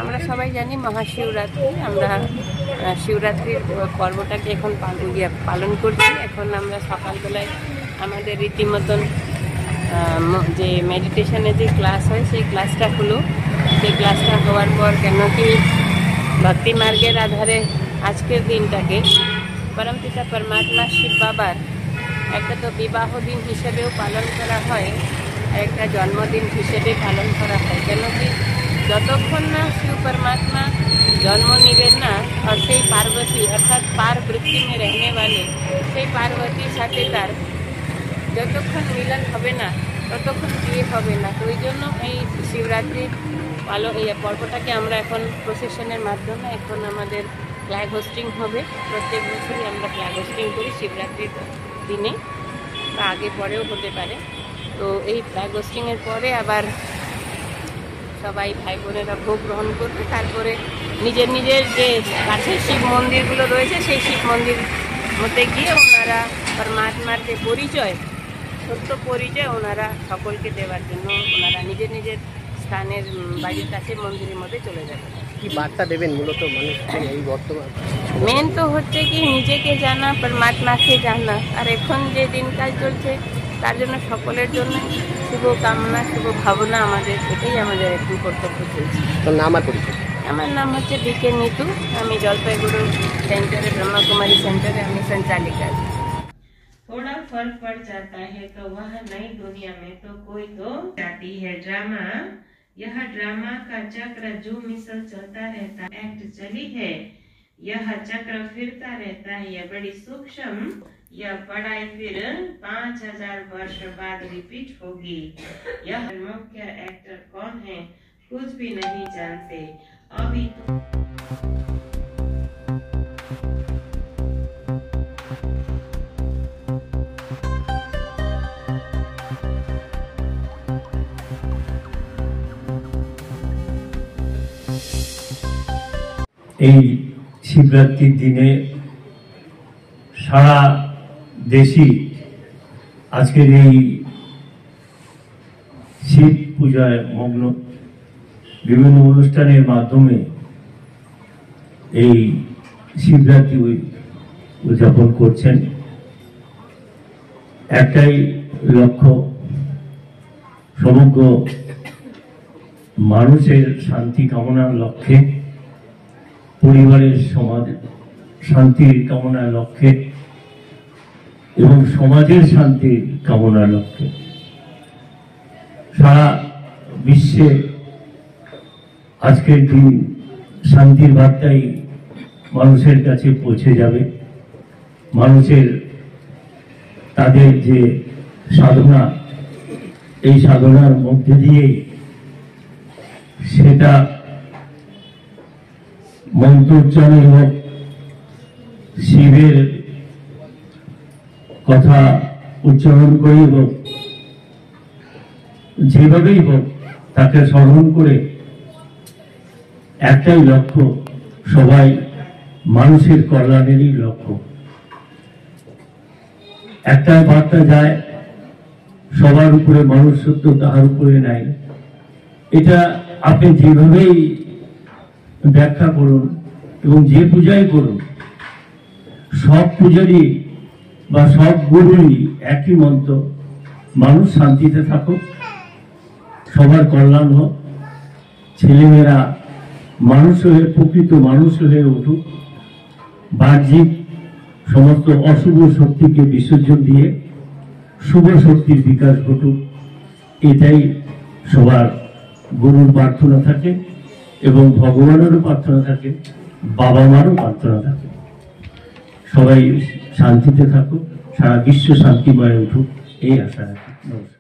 আমরা সবাই জানি মহাশিবরাত্রি। আমরা শিবরাত্রির পর্বটাকে এখন পালন করছি। এখন আমরা সকালবেলায় আমাদের রীতিমতন যে মেডিটেশনের যে ক্লাস হয় সেই ক্লাসটা হলো। সেই ক্লাসটা হওয়ার পর কেন কি ভক্তি মার্গের আধারে আজকের দিনটাকে পরমপিতা পরমাত্মা শিব বাবার একটা তো বিবাহ দিন হিসেবেও পালন করা হয়, আর একটা জন্মদিন হিসেবে পালন করা হয়। কেন কি যতক্ষণ না শিব परमात्मा जन्म নেবেন না, আর সেই পার্বতী অর্থাৎ পার বৃত্তি में रहने वाले সেই পার্বতীর সাথে তার যতক্ষণ মিলন হবে না ততক্ষণ বিয়ে হবে না। তো ওই জন্য এই শিবরাত্রির এই পর্বটাকে আমরা এখন প্রসেশনের মাধ্যমে এখন আমাদের ফ্ল্যাগ হোস্টিং হবে। প্রত্যেক বছরই আমরা ফ্ল্যাগ হোস্টিং করি শিবরাত্রির দিনে, বা আগে পরেও হতে পারে। তো এই ফ্ল্যাগ হোস্টিংয়ের পরে আবার সবাই ভাই বোনেরা ভোগ গ্রহণ করবে। তারপরে নিজের নিজের যে কাছের শিব মন্দিরগুলো রয়েছে সেই শিব মন্দির মধ্যে গিয়ে ওনারা পরমাত্মার যে পরিচয়, সত্য পরিচয় ওনারা সকলকে দেওয়ার জন্য ওনারা নিজের নিজের স্থানের বাড়ির কাছে মন্দিরের মধ্যে চলে যাবে। কি বার্তা দেবেন মূলত মানুষকে এই বর্তমান? মেন তো হচ্ছে কি নিজেকে জানা, পরমাত্মাকে জানা। আর এখন যে দিনকাল চলছে তার জন্য সকলের জন্য শুভ কামনা, শুভ ভাবনা আমাদের, এটাই আমাদের এখন কর্তব্য চলছে। তোর নাম আর পরিচয়? আমার নাম হচ্ছে বিকে নিতু। আমি জলপাইগুড়ি सेंटर ब्रह्मा सेंटर আমি संचालिका। थोड़ा फर्क पड़ जाता है तो वह नई दुनिया में तो कोई तो जाती है ड्रामा। यह ड्रामा का चक्र जो मिसल चलता रहता, एक्ट चली है, यह चक्र फिरता रहता है। यह बड़ी सूक्ष्म, यह पढ़ाई फिर 5000 वर्ष बाद रिपीट होगी। यह मुख्य एक्टर कौन है कुछ भी नहीं जानते अभी तो। এই শিবরাত্রির দিনে সারা দেশই আজকের এই শিব পূজায় মগ্ন। বিভিন্ন অনুষ্ঠানের মাধ্যমে এই শিবরাত্রি উদযাপন করছেন। একটাই লক্ষ্য, সমগ্র মানুষের শান্তি কামনার লক্ষ্যে, পরিবারের সমাজ শান্তির কামনার লক্ষ্যে এবং সমাজের শান্তির কামনার লক্ষ্যে সারা বিশ্বে আজকের দিন শান্তির বার্তাই মানুষের কাছে পৌঁছে যাবে। মানুষের তাদের যে সাধনা, এই সাধনার মধ্যে দিয়েই সেটা মন্ত্রোচ্চারণ হোক, শিবের কথা উচ্চারণ করেই হোক, যেভাবেই হোক তাকে স্মরণ করে একটাই লক্ষ্য, সবাই মানুষের কল্যাণেরই লক্ষ্য। একটা বার্তা যায়, সবার উপরে মানুষ সত্য, তাহার উপরে নাই। এটা আপনি যেভাবেই ব্যাখ্যা করুন এবং যে পূজাই করুন, সব পূজারই বা সব গুরুরই একই মন্ত্র, মানুষ শান্তিতে থাকুক, সবার কল্যাণ হোক, ছেলেমেয়েরা মানুষ হয়ে প্রকৃত মানুষ হয়ে উঠুক, বাহ্যিক সমস্ত অশুভ শক্তিকে বিসর্জন দিয়ে শুভ শক্তির বিকাশ ঘটুক, এটাই সবার গুরুর প্রার্থনা থাকে এবং ভগবানেরও প্রার্থনা থাকে, বাবা মারও প্রার্থনা থাকে। সবাই শান্তিতে থাকুক, সারা বিশ্ব শান্তিময় উঠুক, এই আশা রাখি। নমস্কার।